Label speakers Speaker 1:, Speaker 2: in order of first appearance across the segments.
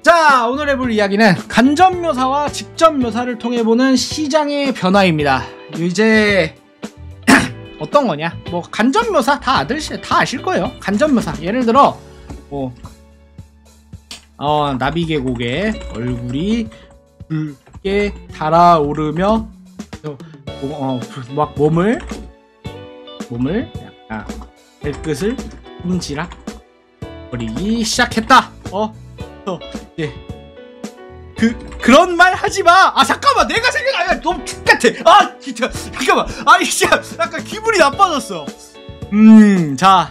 Speaker 1: 자, 오늘 해볼 이야기는 간접묘사와 직접묘사를 통해 보는 시장의 변화입니다. 이제 어떤 거냐? 뭐 간접묘사 다 아실 거예요. 간접묘사 예를 들어 뭐 나비계곡에 얼굴이 붉게 달아오르며 막 몸을 약간 발끝을 움지락 거리기 시작했다. 예. 그런 말 하지 마! 잠깐만! 내가 생각하면 너무 X같아! 진짜! 잠깐만! 진짜! 약간 기분이 나빠졌어! 자.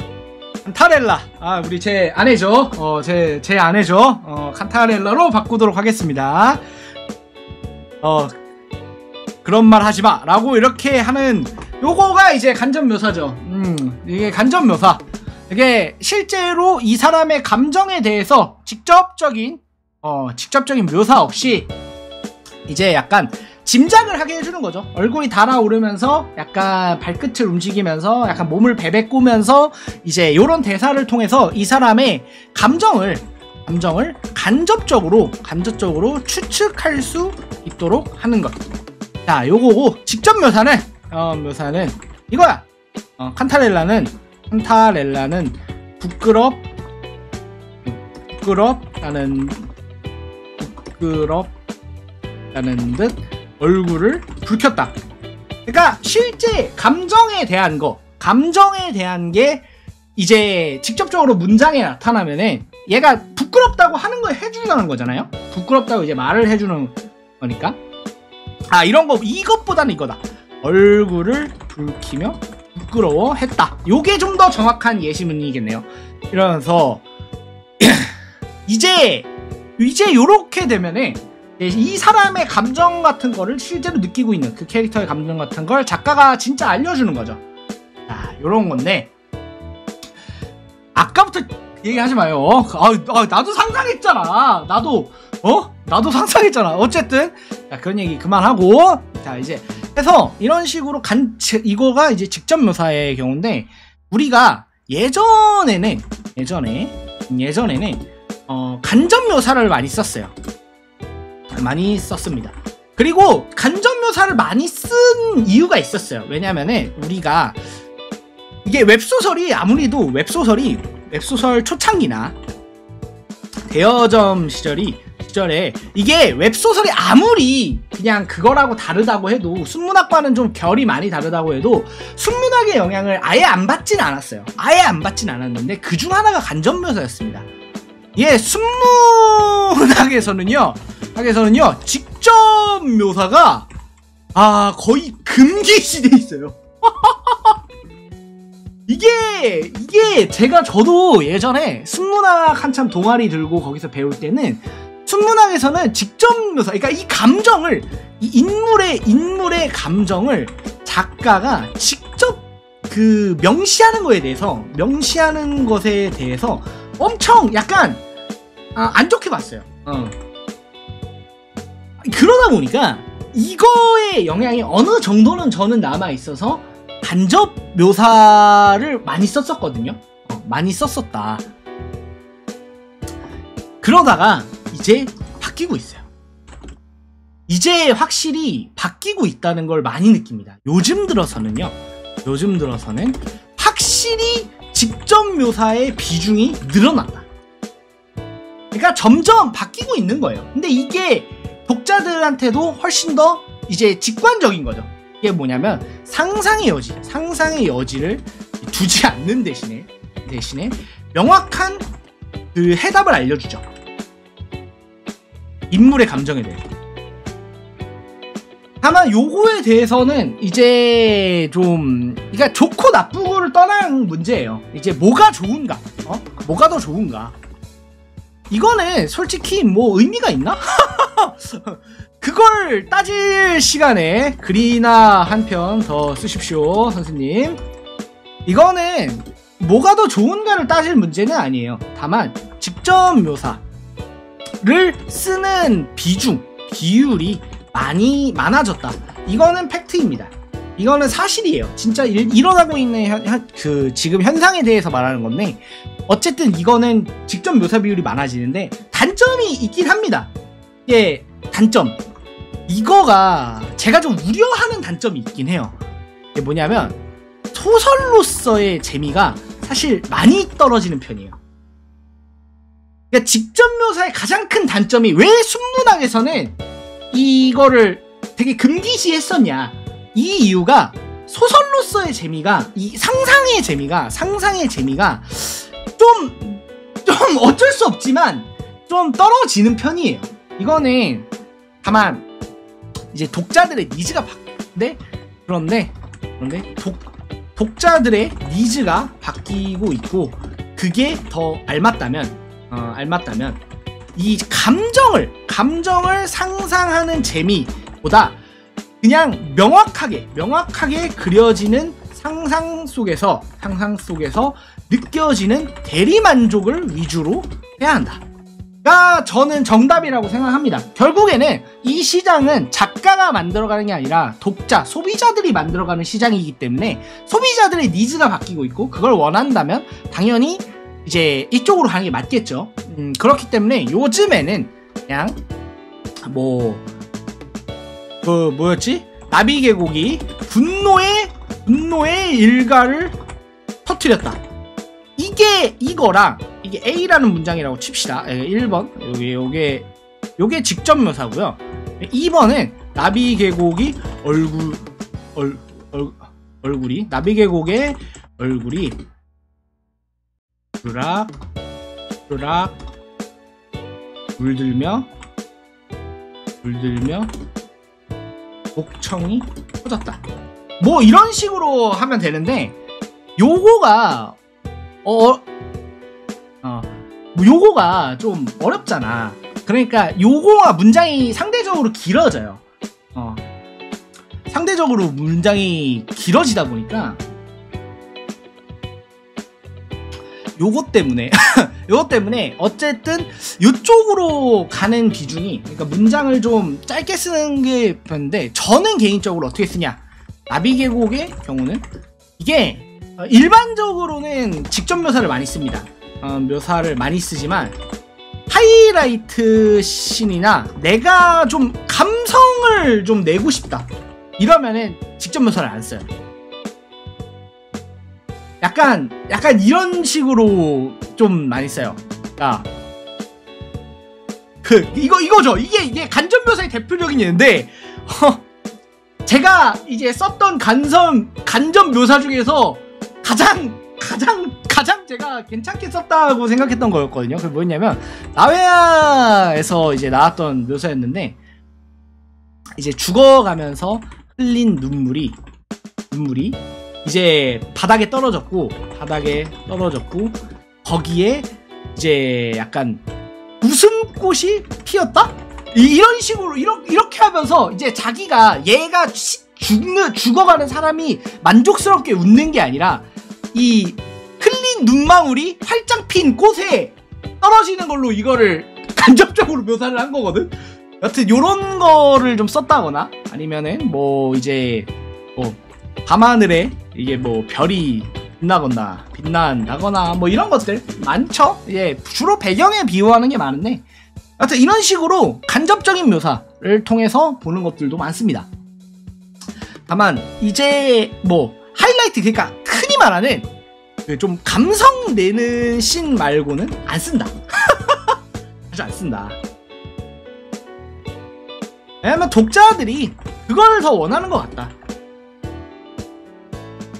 Speaker 1: 칸타렐라. 우리 제 아내죠. 제 아내죠. 칸타렐라로 바꾸도록 하겠습니다. 그런 말 하지 마! 라고 이렇게 하는, 요거가 이제 간접묘사죠. 이게 간접묘사. 이게 실제로 이 사람의 감정에 대해서 직접적인 묘사 없이 이제 약간 짐작을 하게 해주는 거죠. 얼굴이 달아오르면서 약간 발끝을 움직이면서 약간 몸을 베베꾸면서 이제 요런 대사를 통해서 이 사람의 감정을 간접적으로 추측할 수 있도록 하는 것. 자, 요거고 직접 묘사는 이거야. 칸타렐라는 부끄럽다는 듯 얼굴을 붉혔다. 그러니까 실제 감정에 대한 게 이제 직접적으로 문장에 나타나면은 얘가 부끄럽다고 하는 걸 해주려는 거잖아요. 부끄럽다고 이제 말을 해주는 거니까. 이것보다는 이거다. 얼굴을 붉히며 부끄러워했다. 요게 좀 더 정확한 예시문이겠네요. 이러면서 이제 요렇게 되면은 이 사람의 감정 같은 거를 실제로 느끼고 있는 그 캐릭터의 감정 같은 걸 작가가 진짜 알려주는 거죠. 자, 요런 건데 아까부터 얘기하지 마요. 나도 상상했잖아. 나도 상상했잖아. 어쨌든 자, 그런 얘기 그만하고, 자, 이제 해서 이런 식으로 이거가 이제 직접 묘사의 경우인데, 우리가 예전에는 간접 묘사를 많이 썼습니다. 그리고 간접 묘사를 많이 쓴 이유가 있었어요. 왜냐면은 우리가 이게 아무래도 웹소설 초창기나 대여점 시절에 이게 웹소설이 아무리 그냥 그거라고 다르다고 해도, 순문학과는 좀 결이 많이 다르다고 해도 순문학의 영향을 아예 안 받진 않았어요. 아예 안 받진 않았는데 그 중 하나가 간접묘사였습니다. 순문학에서는요 직접 묘사가 거의 금기시돼 있어요. 이게 저도 예전에 순문학 한참 동아리 들고 거기서 배울 때는, 순문학에서는 직접 묘사, 그러니까 이 감정을, 이 인물의 감정을 작가가 직접 명시하는 것에 대해서 엄청 약간 안 좋게 봤어요. 그러다 보니까 이거의 영향이 어느 정도는 저는 남아 있어서 간접 묘사를 많이 썼었거든요. 많이 썼었다. 그러다가 이제 바뀌고 있어요. 이제 확실히 바뀌고 있다는 걸 많이 느낍니다. 요즘 들어서는 확실히 직접 묘사의 비중이 늘어났다. 그러니까 점점 바뀌고 있는 거예요. 근데 이게 독자들한테도 훨씬 더 이제 직관적인 거죠. 이게 뭐냐면 상상의 여지를 두지 않는 대신에 명확한 그 해답을 알려주죠. 인물의 감정에 대해. 다만 요거에 대해서는 이제 좀, 그러니까 좋고 나쁘고를 떠난 문제예요. 이제 뭐가 좋은가? 뭐가 더 좋은가? 이거는 솔직히 뭐 의미가 있나? 그걸 따질 시간에 글이나 한 편 더 쓰십시오, 선생님. 이거는 뭐가 더 좋은가를 따질 문제는 아니에요. 다만 직접 묘사를 쓰는 비율이 많아졌다. 이거는 팩트입니다. 이거는 사실이에요. 진짜 일어나고 있는 지금 현상에 대해서 말하는 건데, 어쨌든 이거는 직접 묘사 비율이 많아지는데 단점이 있긴 합니다. 이게 단점, 이거가 제가 좀 우려하는 단점이 있긴 해요. 이게 뭐냐면 소설로서의 재미가 사실 많이 떨어지는 편이에요. 그러니까 직접 묘사의 가장 큰 단점이 왜 순문학에서는 이거를 되게 금기시했었냐, 이 이유가 소설로서의 재미가, 이 상상의 재미가 좀 어쩔 수 없지만 좀 떨어지는 편이에요. 이거는 다만 이제 독자들의 니즈가 바뀌는데, 그런데 독자들의 니즈가 바뀌고 있고, 그게 더 알맞다면 이 감정을 상상하는 재미보다 그냥 명확하게 그려지는 상상 속에서 느껴지는 대리만족을 위주로 해야 한다. 가 저는 정답이라고 생각합니다. 결국에는 이 시장은 작가가 만들어가는 게 아니라 독자, 소비자들이 만들어가는 시장이기 때문에 소비자들의 니즈가 바뀌고 있고, 그걸 원한다면 당연히 이제 이쪽으로 가는 게 맞겠죠. 그렇기 때문에 요즘에는 그냥 뭐였지? 나비계곡이 분노의 일가를 터뜨렸다. 이거랑 이게 A라는 문장이라고 칩시다. 1번 요게 직접 묘사고요. 2번은 나비계곡이 얼굴이 나비계곡의 얼굴이 르락 물들며 목청이 터졌다. 뭐 이런 식으로 하면 되는데, 요거가 요거가 좀 어렵잖아. 그러니까 요거가 문장이 상대적으로 길어져요. 상대적으로 문장이 길어지다 보니까 요것 때문에 어쨌든 요쪽으로 가는 비중이, 그러니까 문장을 좀 짧게 쓰는 게 편인데, 저는 개인적으로 어떻게 쓰냐, 나비계곡의 경우는 이게 일반적으로는 직접 묘사를 많이 씁니다. 묘사를 많이 쓰지만 하이라이트 씬이나 내가 좀 감성을 좀 내고 싶다 이러면은 직접 묘사를 안 써요. 약간 이런 식으로 좀 많이 써요. 야, 이거죠. 이게 간접 묘사의 대표적인 예인데, 제가 이제 썼던 간접 묘사 중에서 가장 제가 괜찮게 썼다고 생각했던 거였거든요. 그게 뭐였냐면, 나회아에서 이제 나왔던 묘사였는데, 이제 죽어가면서 흘린 눈물이 이제 바닥에 떨어졌고 거기에 이제 약간 웃음꽃이 피었다? 이런 식으로 이렇게 하면서 이제 자기가 얘가 죽어가는 사람이 만족스럽게 웃는 게 아니라 이 흘린 눈망울이 활짝 핀 꽃에 떨어지는 걸로 이거를 간접적으로 묘사를 한 거거든. 여튼 요런 거를 좀 썼다거나, 아니면은 뭐 이제 뭐 밤하늘에 이게 뭐 별이 빛난다거나 뭐 이런 것들 많죠. 예, 주로 배경에 비유하는 게 많은데, 하여튼 이런 식으로 간접적인 묘사를 통해서 보는 것들도 많습니다. 다만 이제 뭐 하이라이트, 그러니까 흔히 말하는 그 좀 감성 내는 씬 말고는 안 쓴다. 사실 안 쓴다. 왜냐면 독자들이 그걸 더 원하는 것 같다.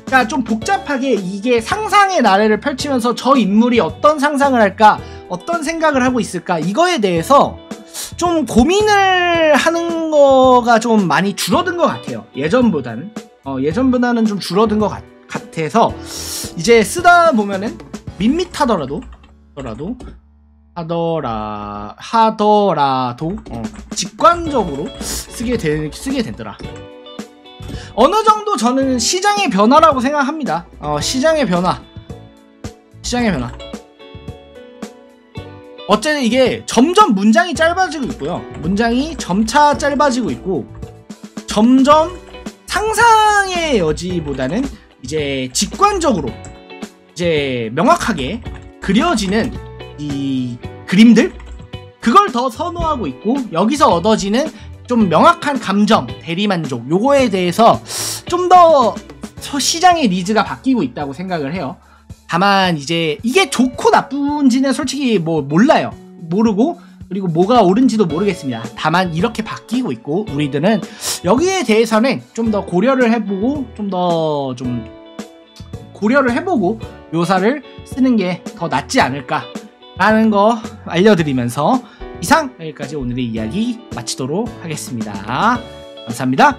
Speaker 1: 그러니까 좀 복잡하게 이게 상상의 나래를 펼치면서 저 인물이 어떤 상상을 할까, 어떤 생각을 하고 있을까, 이거에 대해서 좀 고민을 하는 거가 좀 많이 줄어든 것 같아요. 예전보다는 좀 줄어든 것 같아서 이제 쓰다 보면은 밋밋하더라도 직관적으로 쓰게 되더라. 어느 정도 저는 시장의 변화라고 생각합니다. 시장의 변화. 어쨌든 이게 점점 문장이 짧아지고 있고요. 문장이 점차 짧아지고 있고, 점점 상상의 여지보다는 이제 직관적으로 이제 명확하게 그려지는 이 그림들 그걸 더 선호하고 있고 여기서 얻어지는 좀 명확한 감정, 대리만족 요거에 대해서 좀 더 시장의 니즈가 바뀌고 있다고 생각을 해요. 다만 이제 이게 좋고 나쁜지는 솔직히 뭐 몰라요. 모르고 그리고 뭐가 옳은지도 모르겠습니다. 다만 이렇게 바뀌고 있고 우리들은 여기에 대해서는 좀 더 고려를 해보고 고려를 해보고 묘사를 쓰는 게 더 낫지 않을까 라는 거 알려드리면서 이상 여기까지 오늘의 이야기 마치도록 하겠습니다. 감사합니다.